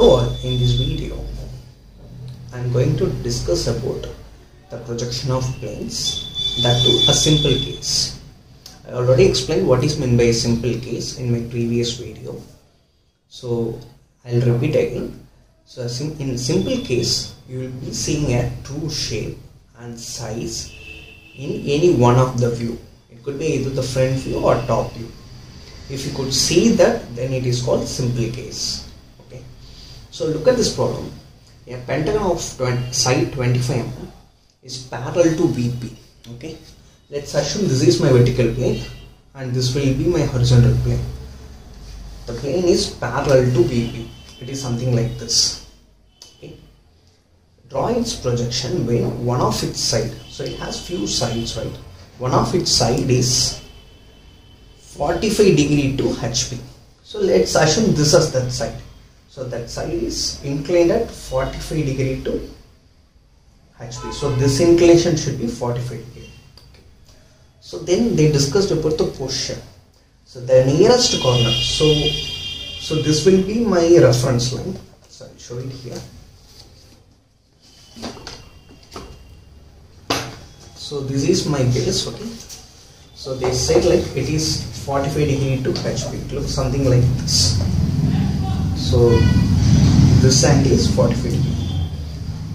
Now in this video I am going to discuss about the projection of planes, that too a simple case. I already explained what is meant by a simple case in my previous video, so I'll repeat again. So in simple case you will be seeing a true shape and size in any one of the view. It could be either the front view or top view. If you could see that, then it is called simple case. Okay. So look at this problem. A pentagon of side 25 mm is parallel to VP. Okay. Let's assume this is my vertical plane and this will be my horizontal plane. The plane is parallel to VP. It is something like this. Okay. Draw its projection when one of its side, so it has few sides, right? One of its side is 45 degree to HP. So let's assume this is that side. So that side is inclined at 45 degree to HP. So this inclination should be 45 degree. Okay. So then they discussed about the position. So the nearest corner. So this will be my reference line. So I'll show it here. So this is my base. Okay. So they said like it is 45 degree to HP. It looks something like this. So this angle is 45 degree.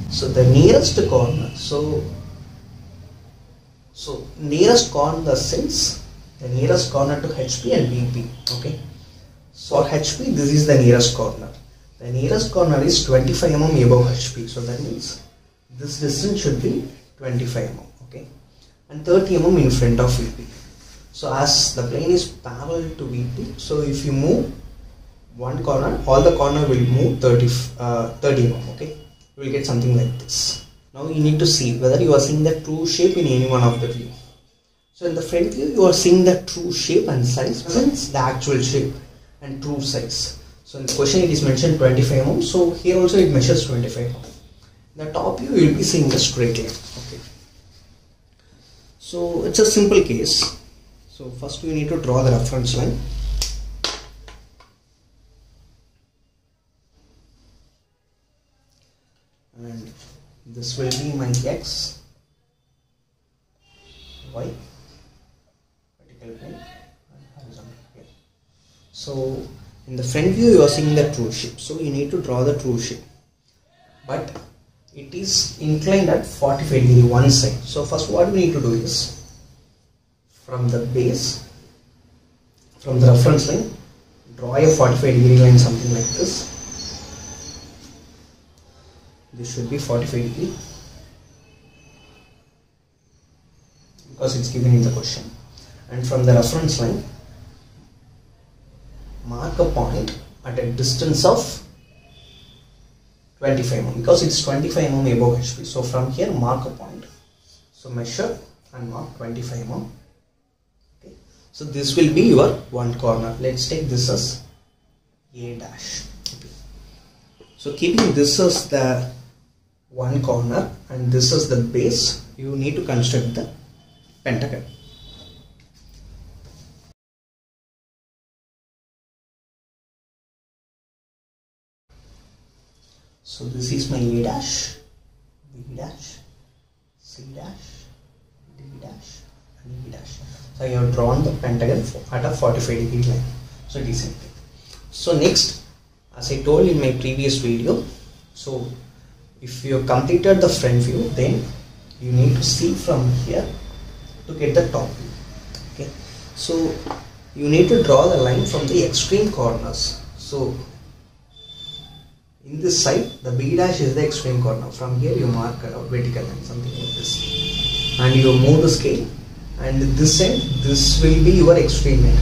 So the nearest corner. So nearest corner in the sense the nearest corner to HP and VP. Okay. So for HP this is the nearest corner. The nearest corner is 25 mm above HP. So that means this distance should be 25 mm. Okay. And 30 mm in front of VP. So as the plane is parallel to VP, so if you move one corner, all the corner will move 30 mm. Okay, you will get something like this. Now you need to see whether you are seeing the true shape in any one of the view. So in the front view you are seeing the true shape and size, presents the actual shape and true size. So in the question it is mentioned 25 mm. So here also it measures 25 mm. In the top view you will be seeing the straight line. Okay. So it's a simple case. So first we need to draw the reference line. And this will be my X, Y, vertical plane and horizontal plane. So in the front view you are seeing the true shape. So you need to draw the true shape. But it is inclined at 45 degree one side. So first what we need to do is, from the base, from the reference line, draw a 45 degree line, something like this. This should be 45 degree because it's given in the question. And from the reference line, mark a point at a distance of 25 mm because it's 25 mm above HP. So from here mark a point. So measure and mark 25 mm. Okay. So this will be your one corner. Let's take this as A dash. Okay. So keeping this as the one corner and this is the base, you need to construct the pentagon. So this is my A dash, B dash, C dash, D dash and E dash. So I have drawn the pentagon at a 45 degree line. So it is simple. So next, as I told in my previous video, so if you have completed the front view, then you need to see from here to get the top view. Okay. So you need to draw the line from the extreme corners. So in this side, the B dash is the extreme corner. From here you mark a vertical line, something like this. And you move the scale. And this side, this will be your extreme end.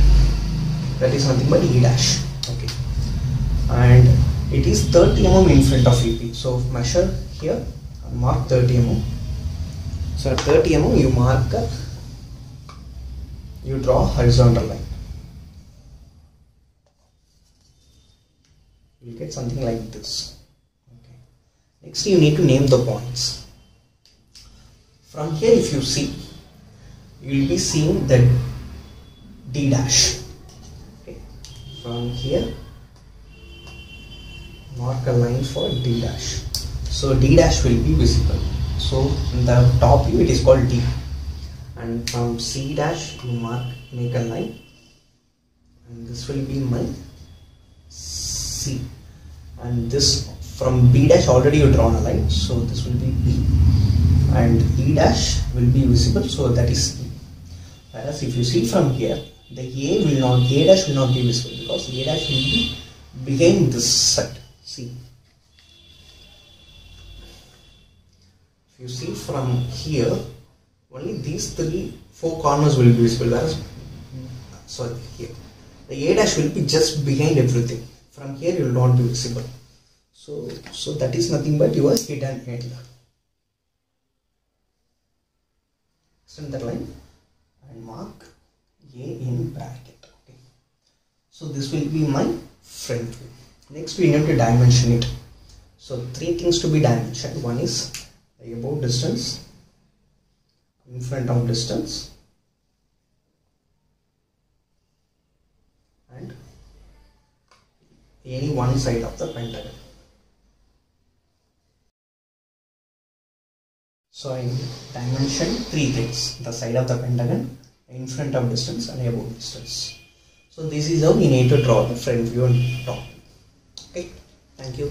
That is nothing but E dash. Okay. And it is 30 mm in front of VP. So measure here and mark 30 mm. So at 30 mm you mark you draw horizontal line. You will get something like this. Okay. Next you need to name the points. From here if you see, you will be seeing the D dash. Okay. From here mark a line for D dash. So D dash will be visible. So in the top view it is called D, and from C dash you make a line, and this will be my C, and this from B dash already you drawn a line, so this will be B, and E dash will be visible, so that is E. Whereas if you see from here, the A dash will not be visible because A dash will be behind this side. See, if you see from here, only these 4 corners will be visible, whereas here the A dash will be just behind everything. From here you will not be visible. So that is nothing but your hidden end. Extend that line and mark A in bracket. Okay. So this will be my front view. Next we need to dimension it. So 3 things to be dimensioned. One is the above distance, in front of distance, and any one side of the pentagon. So I dimension 3 things: the side of the pentagon, in front of distance, and above distance. So this is how we need to draw the front view and top. Okay, thank you.